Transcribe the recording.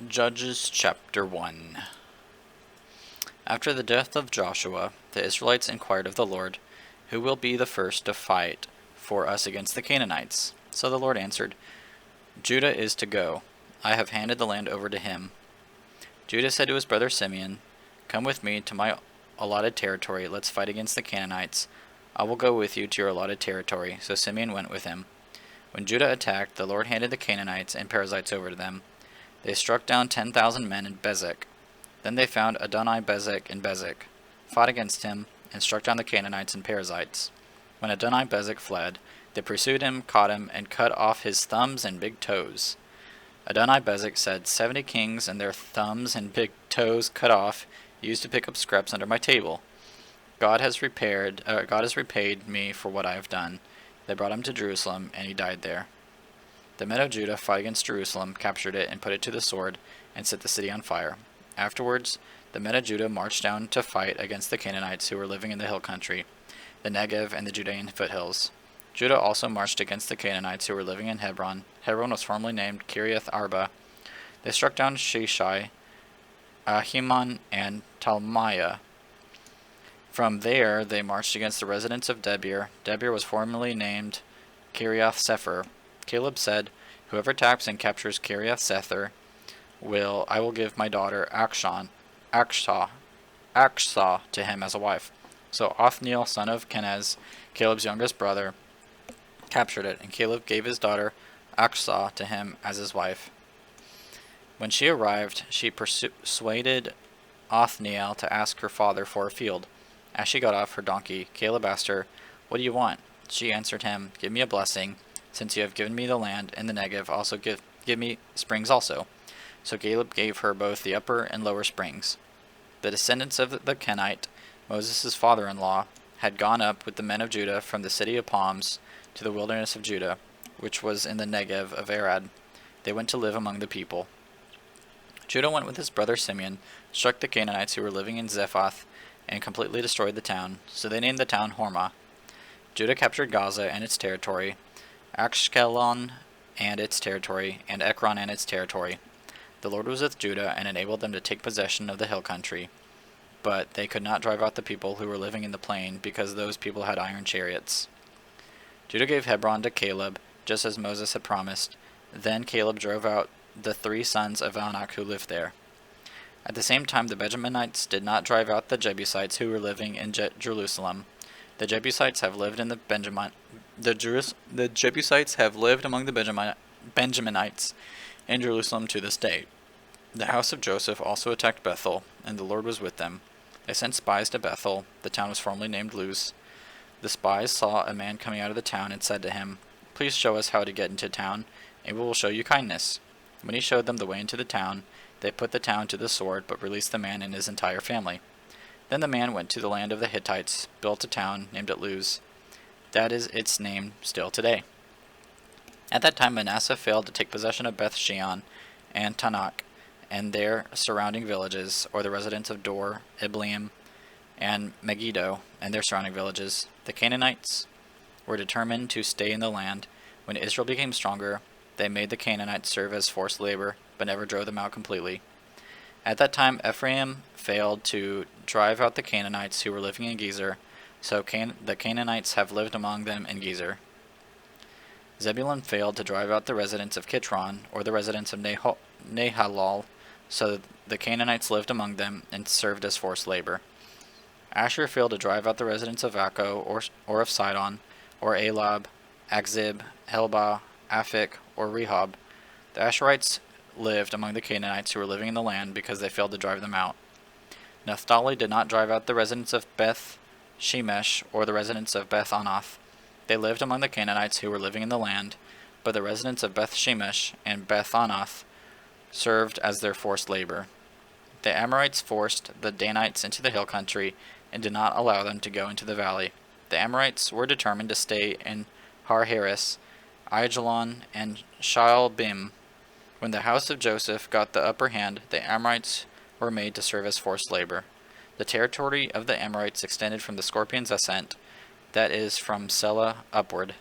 Judges chapter 1. After the death of Joshua, the Israelites inquired of the Lord, "Who will be the first to fight for us against the Canaanites?" So the Lord answered, "Judah is to go. I have handed the land over to him." Judah said to his brother Simeon, "Come with me to my allotted territory. Let's fight against the Canaanites. I will go with you to your allotted territory." So Simeon went with him. When Judah attacked, the Lord handed the Canaanites and Perizzites over to them. They struck down 10,000 men in Bezek. Then they found Adoni-Bezek in Bezek, fought against him, and struck down the Canaanites and Perizzites. When Adoni-Bezek fled, they pursued him, caught him, and cut off his thumbs and big toes. Adoni-Bezek said, 70 kings and their thumbs and big toes cut off, used to pick up scraps under my table. God has repaid me for what I have done." They brought him to Jerusalem, and he died there. The men of Judah fought against Jerusalem, captured it, and put it to the sword, and set the city on fire. Afterwards, the men of Judah marched down to fight against the Canaanites who were living in the hill country, the Negev and the Judean foothills. Judah also marched against the Canaanites who were living in Hebron. Hebron was formerly named Kiriath Arba. They struck down Sheshai, Ahiman, and Talmaiah. From there, they marched against the residents of Debir. Debir was formerly named Kiriath Sepher. Caleb said, "Whoever attacks and captures Kiriath Sepher, I will give my daughter Akshah to him as a wife." So Othniel, son of Kenaz, Caleb's youngest brother, captured it, and Caleb gave his daughter Akshah to him as his wife. When she arrived, she persuaded Othniel to ask her father for a field. As she got off her donkey, Caleb asked her, "What do you want?" She answered him, "Give me a blessing. Since you have given me the land and the Negev, also give me springs also." So Caleb gave her both the upper and lower springs. The descendants of the Kenite, Moses' father-in-law, had gone up with the men of Judah from the city of palms to the wilderness of Judah, which was in the Negev of Arad. They went to live among the people. Judah went with his brother Simeon, struck the Canaanites who were living in Zephath, and completely destroyed the town, so they named the town Hormah. Judah captured Gaza and its territory, Ashkelon and its territory, and Ekron and its territory. The Lord was with Judah and enabled them to take possession of the hill country, but they could not drive out the people who were living in the plain, because those people had iron chariots. Judah gave Hebron to Caleb, just as Moses had promised. Then Caleb drove out the 3 sons of Anak who lived there. At the same time, the Benjaminites did not drive out the Jebusites who were living in Jerusalem. The Jebusites have lived among the Benjaminites in Jerusalem to this day. The house of Joseph also attacked Bethel, and the Lord was with them. They sent spies to Bethel. The town was formerly named Luz. The spies saw a man coming out of the town and said to him, "Please show us how to get into town, and we will show you kindness." When he showed them the way into the town, they put the town to the sword, but released the man and his entire family. Then the man went to the land of the Hittites, built a town, named it Luz. That is its name still today. At that time Manasseh failed to take possession of Beth Shean and Tanakh, and their surrounding villages, or the residents of Dor, Ibleam, and Megiddo, and their surrounding villages. The Canaanites were determined to stay in the land. When Israel became stronger, they made the Canaanites serve as forced labor, but never drove them out completely. At that time Ephraim failed to drive out the Canaanites who were living in Gezer, so the Canaanites have lived among them in Gezer. Zebulun failed to drive out the residents of Kitron, or the residents of Nahalal, so the Canaanites lived among them and served as forced labor. Asher failed to drive out the residents of Akko, or of Sidon, or Elab, Akzib, Helbah, Aphik, or Rehob. The Asherites lived among the Canaanites who were living in the land, because they failed to drive them out. Naphtali did not drive out the residents of Beth Shemesh, or the residents of Beth Anath. They lived among the Canaanites who were living in the land, but the residents of Beth Shemesh and Beth Anath served as their forced labor. The Amorites forced the Danites into the hill country and did not allow them to go into the valley. The Amorites were determined to stay in Har-Heres, Aijalon, and Shaalbim. When the house of Joseph got the upper hand, the Amorites were made to serve as forced labor. The territory of the Amorites extended from the Scorpion's Ascent, that is, from Selah upward,